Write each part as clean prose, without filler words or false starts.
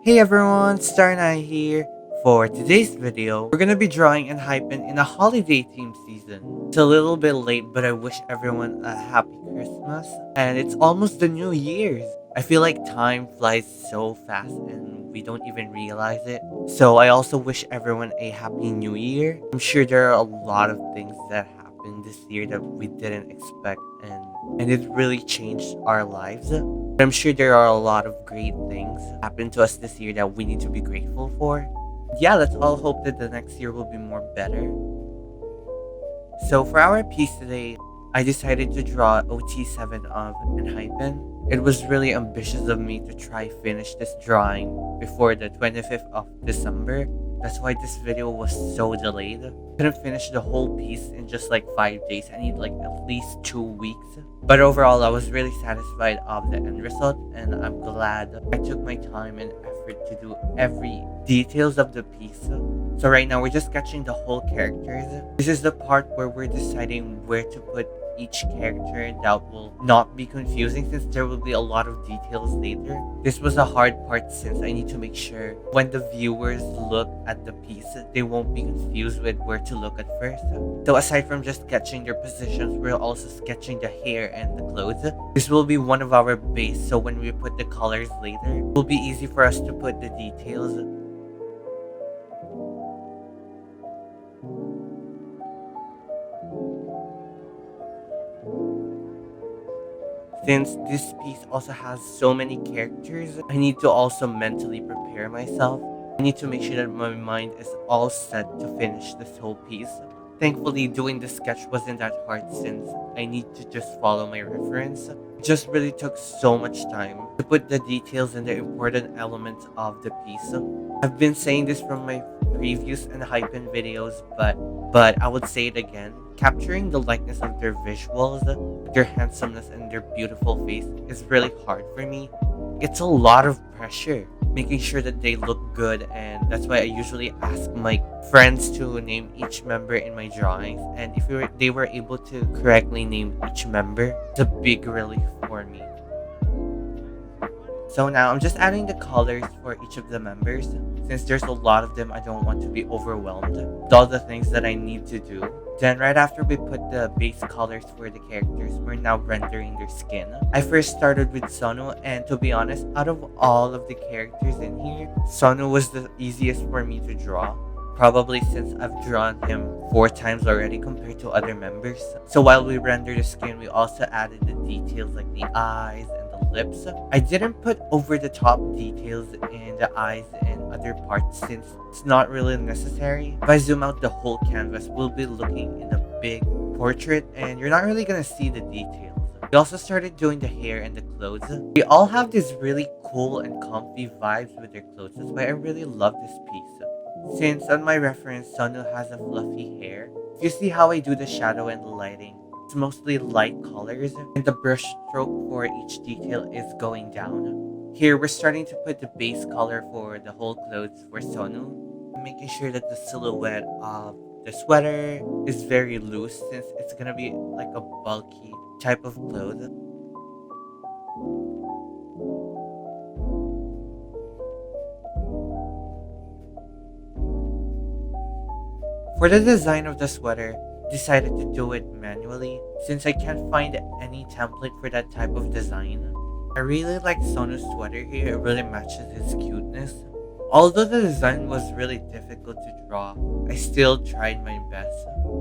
Hey everyone, Star9 here. For today's video, we're gonna be drawing Enhypen in a holiday themed season. It's a little bit late, but I wish everyone a happy Christmas. And it's almost the New Year's. I feel like time flies so fast and we don't even realize it. So I also wish everyone a happy New Year. I'm sure there are a lot of things that happened this year that we didn't expect and it really changed our lives. I'm sure there are a lot of great things happen to us this year that we need to be grateful for. Yeah, let's all hope that the next year will be more better. So for our piece today, I decided to draw OT7 of Enhypen. It was really ambitious of me to try finish this drawing before the 25th of December. That's why this video was so delayed. Couldn't finish the whole piece in just like 5 days. I need like at least 2 weeks. But overall, I was really satisfied of the end result, and I'm glad I took my time and effort to do every details of the piece. So right now, we're just sketching the whole characters. This is the part where we're deciding where to put each character that will not be confusing since there will be a lot of details later. This was a hard part since I need to make sure when the viewers look at the piece, they won't be confused with where to look at first. So aside from just sketching their positions, we're also sketching the hair and the clothes. This will be one of our base, so when we put the colors later, it will be easy for us to put the details. Since this piece also has so many characters, I need to also mentally prepare myself. I need to make sure that my mind is all set to finish this whole piece. Thankfully, doing the sketch wasn't that hard since I need to just follow my reference. It just really took so much time to put the details and the important elements of the piece. I've been saying this from my previous Enhypen videos, but I would say it again. Capturing the likeness of their visuals, their handsomeness, and their beautiful face is really hard for me. It's a lot of pressure making sure that they look good, and that's why I usually ask my friends to name each member in my drawings, and if they were able to correctly name each member, it's a big relief for me. So now I'm just adding the colors for each of the members. Since there's a lot of them, I don't want to be overwhelmed with all the things that I need to do. Then right after we put the base colors for the characters, we're now rendering their skin. I first started with Sonu, and to be honest, out of all of the characters in here, Sonu was the easiest for me to draw. Probably since I've drawn him 4 times already compared to other members. So while we render the skin, we also added the details like the eyes and the lips. I didn't put over the top details in the eyes and other parts since it's not really necessary. If I zoom out the whole canvas, we'll be looking in a big portrait and you're not really gonna see the details. We also started doing the hair and the clothes. They all have these really cool and comfy vibes with their clothes. That's why I really love this piece. Since on my reference, Sonu has a fluffy hair, if you see how I do the shadow and the lighting, it's mostly light colors, and the brush stroke for each detail is going down. Here, we're starting to put the base color for the whole clothes for Sonu, making sure that the silhouette of the sweater is very loose since it's gonna be like a bulky type of clothes. For the design of the sweater, decided to do it manually since I can't find any template for that type of design. I really like Sonu's sweater here, it really matches his cuteness. Although the design was really difficult to draw, I still tried my best.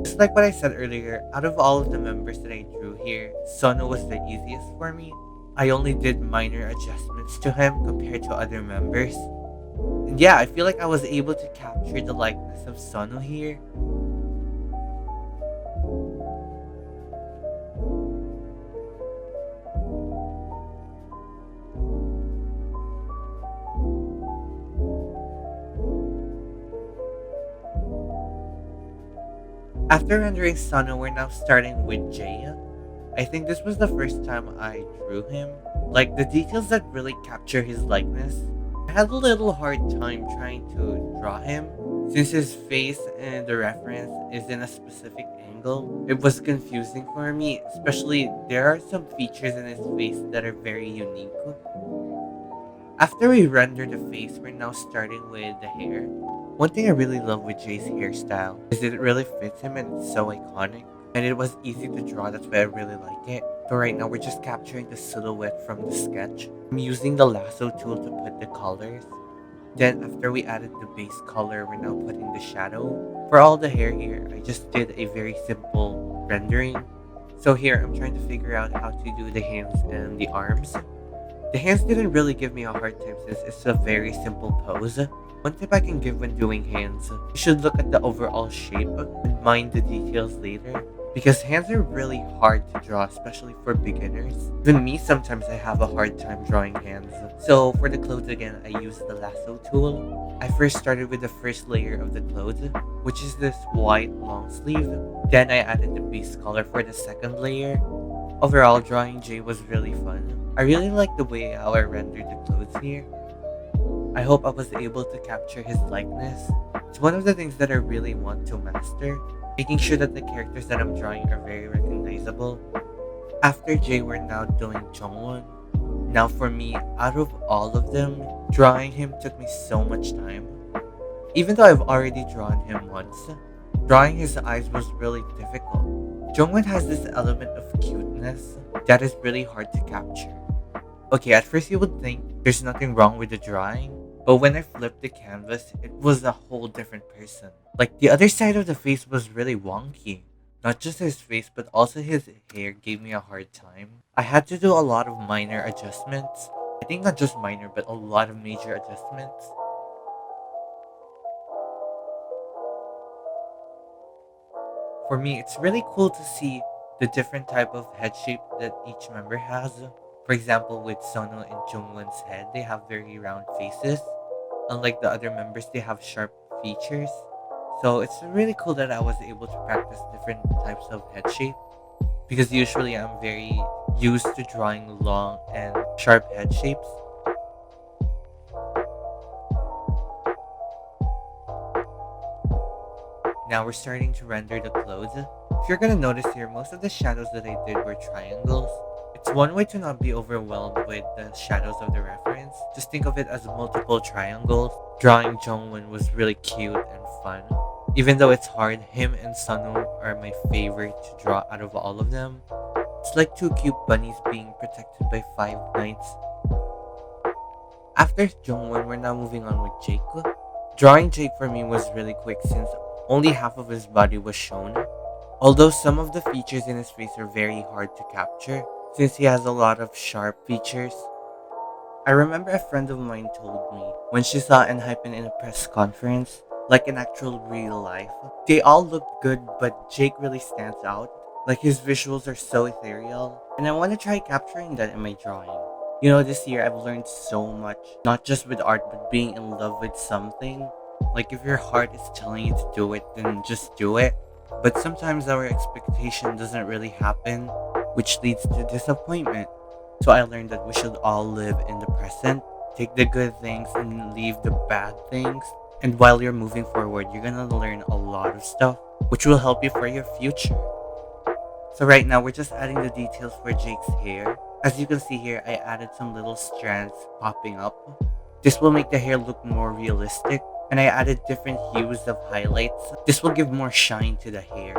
Just like what I said earlier, out of all of the members that I drew here, Sonu was the easiest for me. I only did minor adjustments to him compared to other members. And yeah, I feel like I was able to capture the likeness of Sonu here. After rendering Sonu, we're now starting with Jay. I think this was the first time I drew him. Like the details that really capture his likeness. I had a little hard time trying to draw him since his face and the reference is in a specific angle. It was confusing for me, especially there are some features in his face that are very unique. After we render the face, we're now starting with the hair. One thing I really love with Jay's hairstyle is it really fits him and it's so iconic. And it was easy to draw, that's why I really like it. So right now we're just capturing the silhouette from the sketch. I'm using the lasso tool to put the colors. Then after we added the base color, we're now putting the shadow. For all the hair here, I just did a very simple rendering. So here, I'm trying to figure out how to do the hands and the arms. The hands didn't really give me a hard time since it's a very simple pose. One tip I can give when doing hands, you should look at the overall shape and mind the details later. Because hands are really hard to draw, especially for beginners. Even me, sometimes I have a hard time drawing hands. So for the clothes again, I used the lasso tool. I first started with the first layer of the clothes, which is this white long sleeve. Then I added the base color for the second layer. Overall, drawing Jay was really fun. I really like the way how I rendered the clothes here. I hope I was able to capture his likeness. It's one of the things that I really want to master, making sure that the characters that I'm drawing are very recognizable. After Jay, we're now doing Jongwon. Now for me, out of all of them, drawing him took me so much time. Even though I've already drawn him once, drawing his eyes was really difficult. Jongwon has this element of cuteness that is really hard to capture. Okay, at first you would think there's nothing wrong with the drawing, but when I flipped the canvas, it was a whole different person. Like the other side of the face was really wonky. Not just his face, but also his hair gave me a hard time. I had to do a lot of minor adjustments. I think not just minor, but a lot of major adjustments. For me, it's really cool to see the different type of head shape that each member has. For example, with Sono and Jungwon's head, they have very round faces. Unlike the other members, they have sharp features. So it's really cool that I was able to practice different types of head shape because usually I'm very used to drawing long and sharp head shapes. Now we're starting to render the clothes. If you're gonna notice here, most of the shadows that I did were triangles. It's one way to not be overwhelmed with the shadows of the reference. Just think of it as multiple triangles. Drawing Jongwon was really cute and fun. Even though it's hard, him and Sunu are my favorite to draw out of all of them. It's like two cute bunnies being protected by five knights. After Jongwon, we're now moving on with Jake. Drawing Jake for me was really quick since only half of his body was shown. Although some of the features in his face are very hard to capture since he has a lot of sharp features. I remember a friend of mine told me when she saw Enhypen in a press conference, like in actual real life, they all looked good, but Jake really stands out. Like his visuals are so ethereal, and I want to try capturing that in my drawing. You know, this year I've learned so much, not just with art, but being in love with something. Like if your heart is telling you to do it, then just do it. But sometimes our expectation doesn't really happen, which leads to disappointment. So I learned that we should all live in the present, take the good things and leave the bad things. And while you're moving forward, you're gonna learn a lot of stuff, which will help you for your future. So right now, we're just adding the details for Jake's hair. As you can see here, I added some little strands popping up. This will make the hair look more realistic. And I added different hues of highlights. This will give more shine to the hair.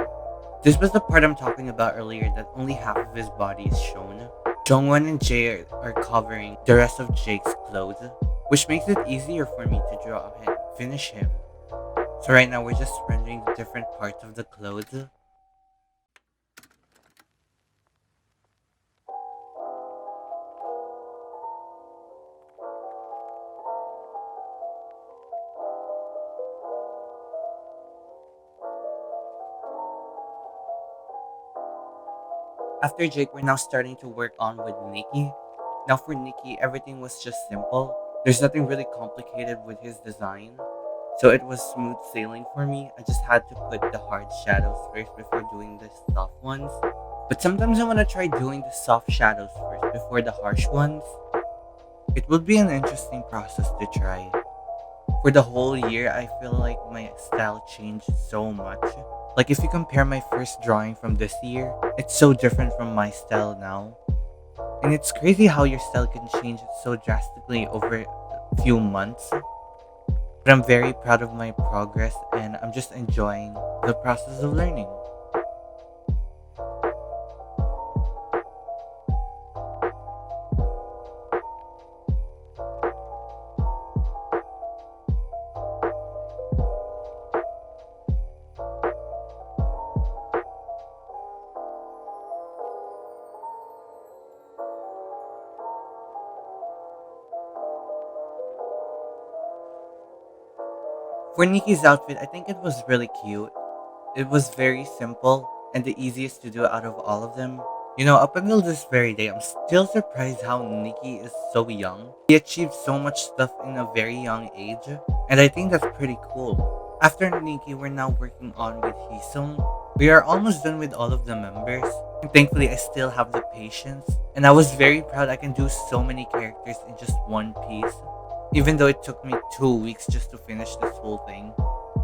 This was the part I'm talking about earlier that only half of his body is shown. Jongwon and Jae are covering the rest of Jake's clothes, which makes it easier for me to draw and finish him. So right now we're just rendering the different parts of the clothes. After Jake, we're now starting to work on with Nikki. Now for Nikki, everything was just simple. There's nothing really complicated with his design. So it was smooth sailing for me. I just had to put the hard shadows first before doing the soft ones. But sometimes I want to try doing the soft shadows first before the harsh ones. It would be an interesting process to try. For the whole year, I feel like my style changed so much. Like if you compare my first drawing from this year, it's so different from my style now. And it's crazy how your style can change so drastically over a few months. But I'm very proud of my progress and I'm just enjoying the process of learning. For Nikki's outfit, I think it was really cute. It was very simple and the easiest to do out of all of them. You know, up until this very day, I'm still surprised how Nikki is so young. He achieved so much stuff in a very young age, and I think that's pretty cool. After Nikki, we're now working on with Hisung. We are almost done with all of the members, and thankfully I still have the patience. And I was very proud I can do so many characters in just one piece, even though it took me 2 weeks just to finish this whole thing.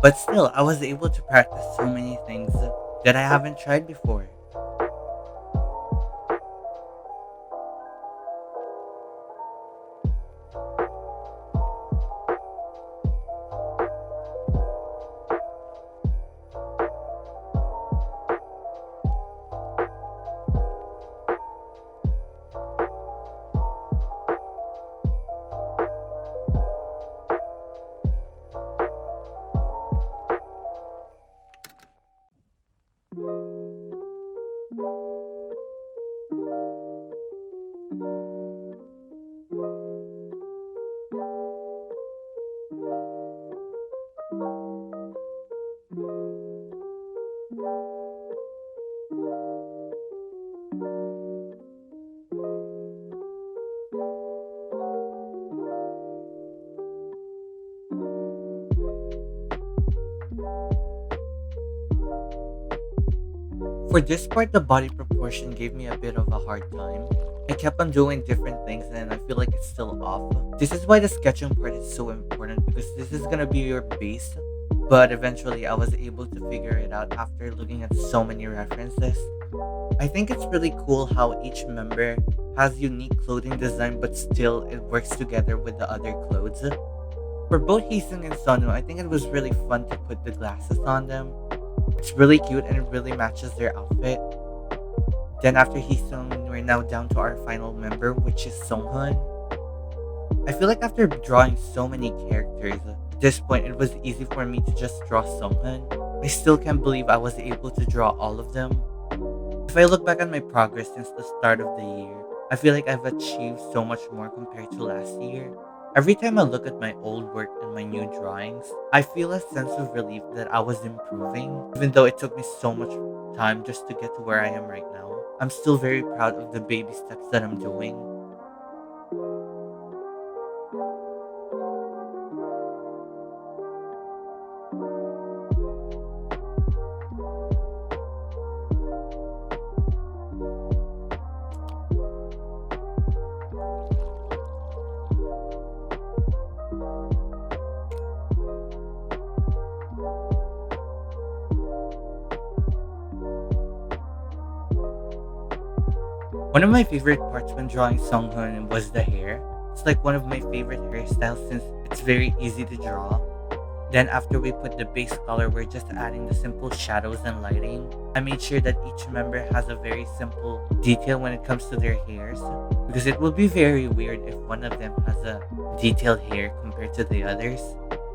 But still, I was able to practice so many things that I haven't tried before. For this part, the body proportion gave me a bit of a hard time. I kept on doing different things and I feel like it's still off. This is why the sketching part is so important because this is gonna be your base. But eventually, I was able to figure it out after looking at so many references. I think it's really cool how each member has unique clothing design but still it works together with the other clothes. For both Heesung and Sonu, I think it was really fun to put the glasses on them. It's really cute and it really matches their outfit. Then after Heesung, we're now down to our final member, which is Songhun. I feel like after drawing so many characters, at this point it was easy for me to just draw Songhun. I still can't believe I was able to draw all of them. If I look back at my progress since the start of the year, I feel like I've achieved so much more compared to last year. Every time I look at my old work and my new drawings, I feel a sense of relief that I was improving, even though it took me so much time just to get to where I am right now. I'm still very proud of the baby steps that I'm doing. One of my favorite parts when drawing Songhun was the hair. It's like one of my favorite hairstyles since it's very easy to draw. Then after we put the base color, we're just adding the simple shadows and lighting. I made sure that each member has a very simple detail when it comes to their hairs because it will be very weird if one of them has a detailed hair compared to the others.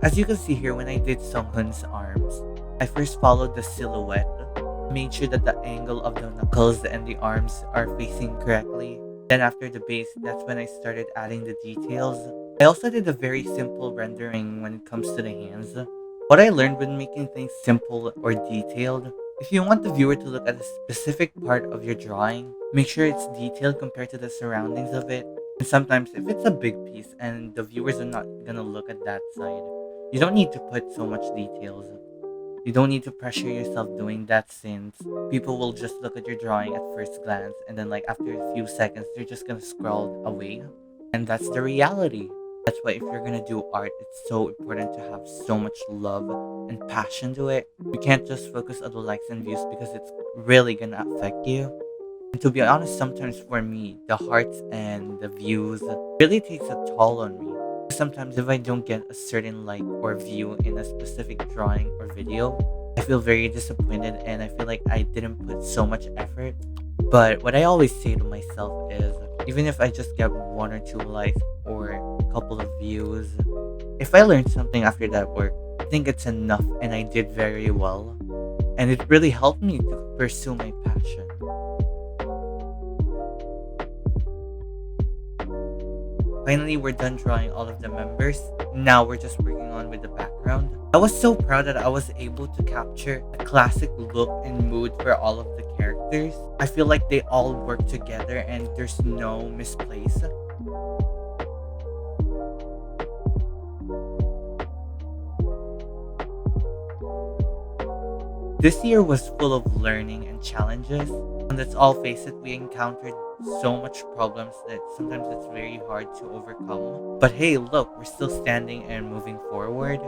As you can see here when I did Songhun's arms, I first followed the silhouette, made sure that the angle of the knuckles and the arms are facing correctly. Then after the base, that's when I started adding the details. I also did a very simple rendering when it comes to the hands. What I learned when making things simple or detailed, if you want the viewer to look at a specific part of your drawing, make sure it's detailed compared to the surroundings of it. And sometimes if it's a big piece and the viewers are not gonna look at that side, you don't need to put so much details. You don't need to pressure yourself doing that since people will just look at your drawing at first glance and then like after a few seconds they're just gonna scroll away. And that's the reality. That's why if you're gonna do art, it's so important to have so much love and passion to it. You can't just focus on the likes and views because it's really gonna affect you. And to be honest, sometimes for me, the hearts and the views really takes a toll on me. Sometimes if I don't get a certain like or view in a specific drawing or video, I feel very disappointed and I feel like I didn't put so much effort. But what I always say to myself is even if I just get one or two likes or a couple of views, if I learned something after that work, I think it's enough and I did very well. And it really helped me to pursue my passion. Finally, we're done drawing all of the members. Now we're just working on with the background. I was so proud that I was able to capture a classic look and mood for all of the characters. I feel like they all work together and there's no misplace. This year was full of learning and challenges. And let's all face it, we encountered so much problems that sometimes it's very hard to overcome. But hey, look, we're still standing and moving forward.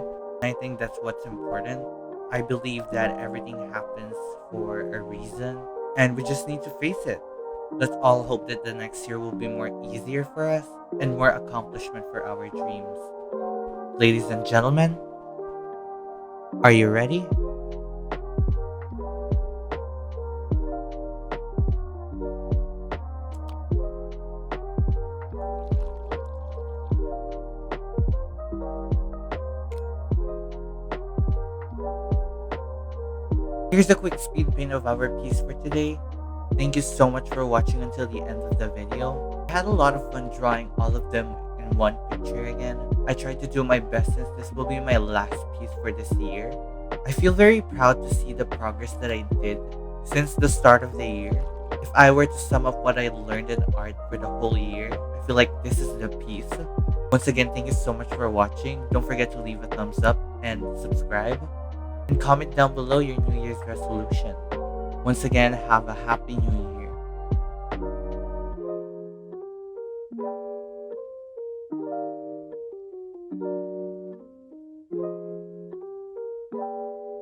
I think that's what's important. I believe that everything happens for a reason and we just need to face it. Let's all hope that the next year will be more easier for us and more accomplishment for our dreams. Ladies and gentlemen, are you ready? Here's a quick speed paint of our piece for today. Thank you so much for watching until the end of the video. I had a lot of fun drawing all of them in one picture again. I tried to do my best since this will be my last piece for this year. I feel very proud to see the progress that I did since the start of the year. If I were to sum up what I learned in art for the whole year, I feel like this is the piece. Once again, thank you so much for watching. Don't forget to leave a thumbs up and subscribe. And comment down below your New Year's resolution. Once again, have a happy New Year.